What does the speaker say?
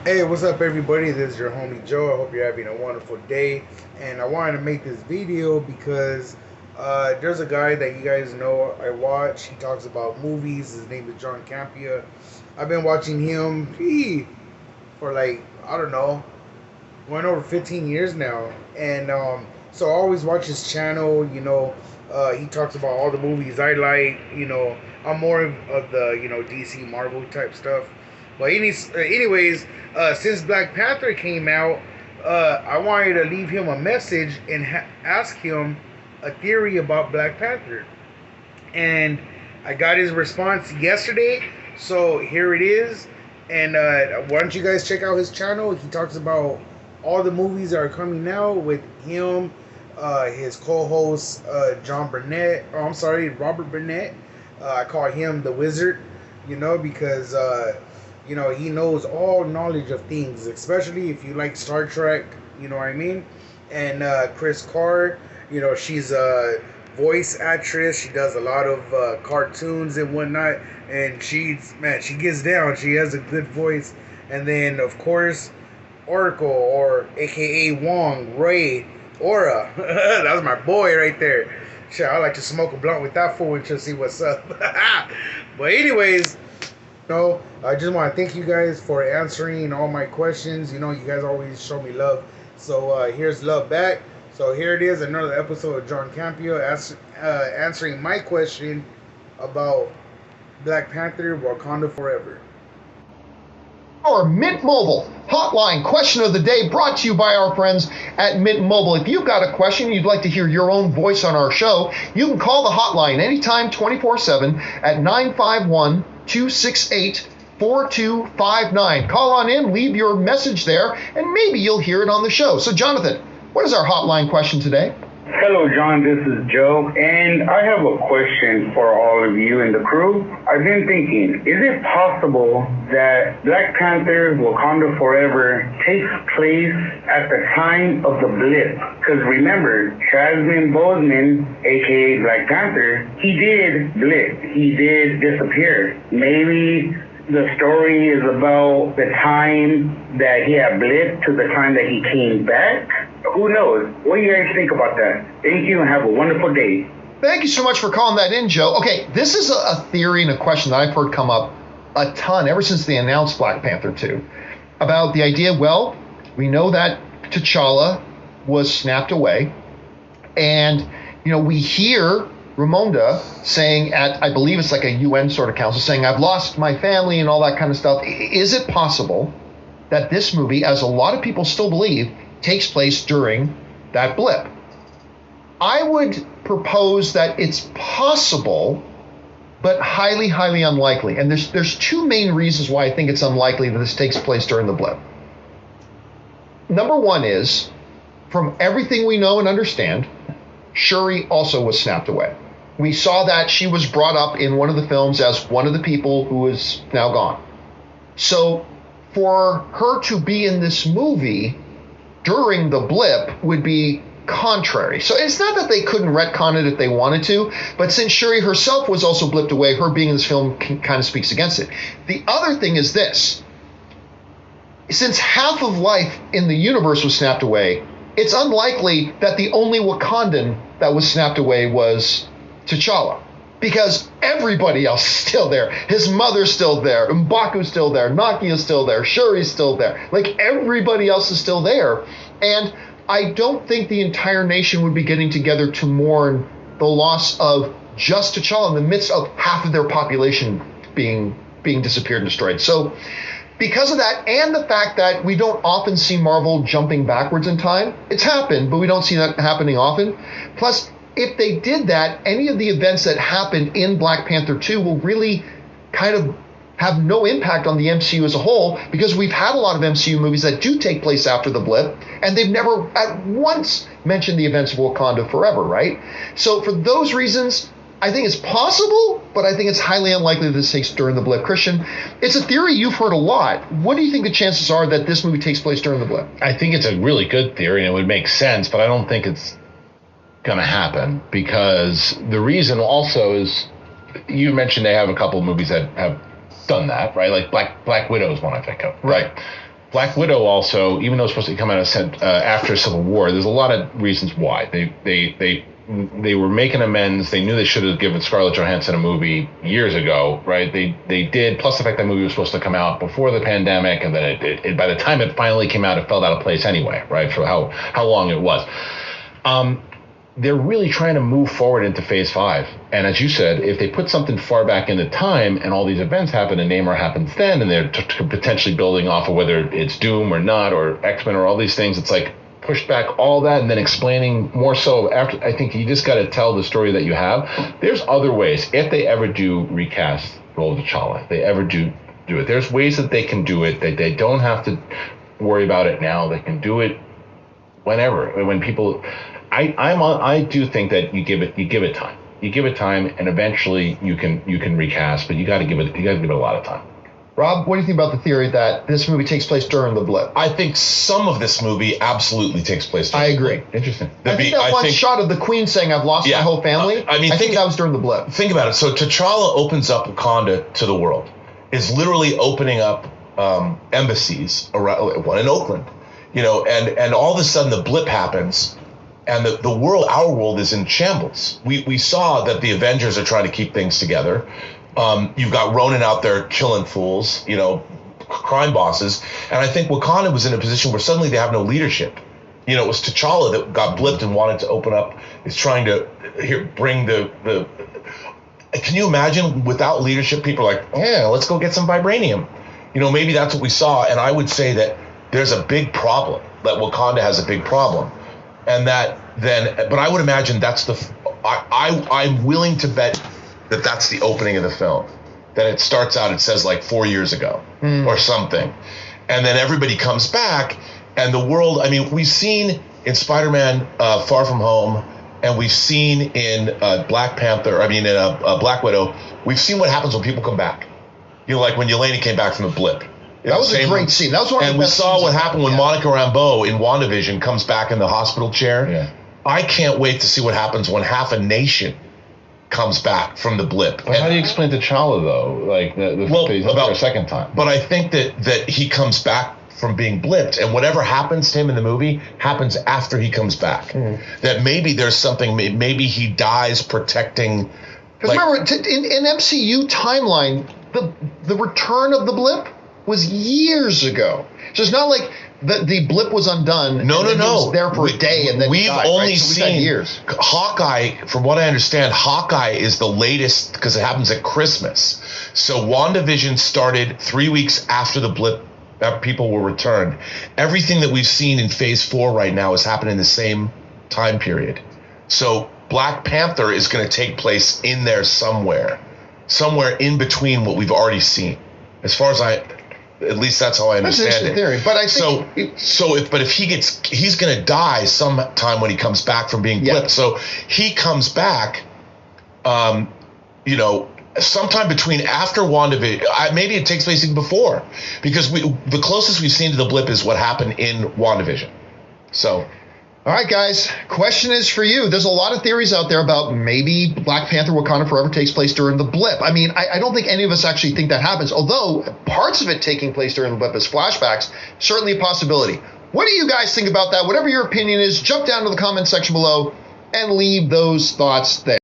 Hey, what's up, everybody? This is your homie Joe. I hope you're having a wonderful day. And I wanted to make this video because there's a guy that you guys know I watch. He talks about movies. His name is John Campea. I've been watching him for like, I don't know, going over 15 years now. And so I always watch his channel. He talks about all the movies I like. I'm more of the, DC Marvel type stuff. But anyways, since Black Panther came out, I wanted to leave him a message and ask him a theory about Black Panther. And I got his response yesterday, so here it is. And why don't you guys check out his channel? He talks about all the movies that are coming out with him, his co-host John Burnett. Oh, I'm sorry, Robert Burnett. I call him the Wizard, because he knows all knowledge of things, especially if you like Star Trek. You know what I mean? And Chris Carr, she's a voice actress. She does a lot of cartoons and whatnot, and she gets down. She has a good voice. And then of course, Oracle, or AKA Wong, Ray, Aura. That's my boy right there. Shit, I like to smoke a blunt with that fool and just see what's up. But anyways, I just want to thank you guys for answering all my questions. You guys always show me love. So here's love back. So here it is, another episode of John Campea answering my question about Black Panther, Wakanda Forever. Our Mint Mobile hotline question of the day, brought to you by our friends at Mint Mobile. If you've got a question, you'd like to hear your own voice on our show, you can call the hotline anytime, 24/7 at 951-268-4259. Call on in, leave your message there, and maybe you'll hear it on the show. So Jonathan, what is our hotline question today? Hello, John. This is Joe, and I have a question for all of you and the crew. I've been thinking, is it possible that Black Panther Wakanda Forever takes place at the time of the blip? Because remember, Chadwick Boseman, aka Black Panther, he did blip. He did disappear. Maybe the story is about the time that he had blipped to the time that he came back. Who knows? What do you guys think about that? Thank you and have a wonderful day. Thank you so much for calling that in, Joe. Okay, this is a theory and a question that I've heard come up a ton ever since they announced Black Panther 2 about the idea, well, we know that T'Challa was snapped away, and we hear Ramonda saying at, I believe it's like a UN sort of council, saying, I've lost my family and all that kind of stuff. Is it possible that this movie, as a lot of people still believe, takes place during that blip? I would propose that it's possible, but highly, highly unlikely. And there's two main reasons why I think it's unlikely that this takes place during the blip. Number one is, from everything we know and understand, Shuri also was snapped away. We saw that she was brought up in one of the films as one of the people who is now gone. So for her to be in this movie during the blip would be contrary. So it's not that they couldn't retcon it if they wanted to, but since Shuri herself was also blipped away, her being in this film kind of speaks against it. The other thing is this. Since half of life in the universe was snapped away, it's unlikely that the only Wakandan that was snapped away was T'Challa, because everybody else is still there. His mother's still there, M'Baku's still there, Nakia's still there, Shuri's still there. Like, everybody else is still there. And I don't think the entire nation would be getting together to mourn the loss of just T'Challa in the midst of half of their population being disappeared and destroyed. So because of that, and the fact that we don't often see Marvel jumping backwards in time, it's happened, but we don't see that happening often. Plus, if they did that, any of the events that happened in Black Panther 2 will really kind of have no impact on the MCU as a whole, because we've had a lot of MCU movies that do take place after the blip, and they've never at once mentioned the events of Wakanda Forever, right? So for those reasons, I think it's possible, but I think it's highly unlikely that this takes during the blip. Christian, it's a theory you've heard a lot. What do you think the chances are that this movie takes place during the blip? I think it's a really good theory, and it would make sense, but I don't think it's going to happen, because the reason also is, you mentioned they have a couple of movies that have done that, right? Like Black Widow is one I think of, right? Black Widow also, even though it's supposed to come out after Civil War, there's a lot of reasons why. They were making amends. They knew they should have given Scarlett Johansson a movie years ago, right? They did. Plus the fact that movie was supposed to come out before the pandemic, and then it by the time it finally came out, it fell out of place anyway, right? For how long it was. They're really trying to move forward into Phase 5. And as you said, if they put something far back into time and all these events happen and Namor happens then, and they're potentially building off of whether it's Doom or not, or X-Men or all these things, it's like push back all that and then explaining more so after. I think you just got to tell the story that you have. There's other ways. If they ever do recast role of T'Challa, if they ever do it, there's ways that they can do it. They don't have to worry about it now. They can do it whenever. When people... I do think that you give it time. You give it time, and eventually you can recast, but you got to give it a lot of time. Rob, what do you think about the theory that this movie takes place during the blip? I think some of this movie absolutely takes place during the blip. Interesting. I think that one shot of the Queen saying, "I've lost my whole family." I think that was during the blip. Think about it. So T'Challa opens up Wakanda to the world. Is literally opening up embassies around, one in Oakland, and all of a sudden the blip happens. And the world, our world, is in shambles. We saw that the Avengers are trying to keep things together. You've got Ronin out there killing fools, crime bosses. And I think Wakanda was in a position where suddenly they have no leadership. It was T'Challa that got blipped and wanted to open up, is trying to bring the. Can you imagine without leadership, people are like, yeah, let's go get some vibranium. Maybe that's what we saw. And I would say that there's a big problem, that Wakanda has a big problem. And but I would imagine that's I'm willing to bet that that's the opening of the film. That it starts out, it says like 4 years ago or something. And then everybody comes back and the world, we've seen in Spider-Man Far From Home, and we've seen in Black Panther, in Black Widow, we've seen what happens when people come back. Like when Yelena came back from the blip. That was a great scene. That was one of the best scenes. And we saw what happened when Monica Rambeau in WandaVision comes back in the hospital chair. Yeah. I can't wait to see what happens when half a nation comes back from the blip. But how do you explain T'Challa, though? Like, a second time. But I think that he comes back from being blipped, and whatever happens to him in the movie happens after he comes back. That maybe there's something, maybe he dies protecting... Because remember, in MCU timeline, the return of the blip was years ago. So it's not like the blip was undone. No. He was there for a day and then we've died, only right? So seen years. Hawkeye. From what I understand, Hawkeye is the latest because it happens at Christmas. So WandaVision started 3 weeks after the blip. People were returned. Everything that we've seen in Phase 4 right now is happening in the same time period. So Black Panther is going to take place in there somewhere in between what we've already seen. As far as at least that's how I understand it. Theory, but I think if he's going to die sometime when he comes back from being blipped. So he comes back, sometime between after WandaVision. Maybe it takes place even before, because the closest we've seen to the blip is what happened in WandaVision. So. All right, guys, question is for you. There's a lot of theories out there about maybe Black Panther Wakanda Forever takes place during the blip. I don't think any of us actually think that happens, although parts of it taking place during the blip as flashbacks, certainly a possibility. What do you guys think about that? Whatever your opinion is, jump down to the comment section below and leave those thoughts there.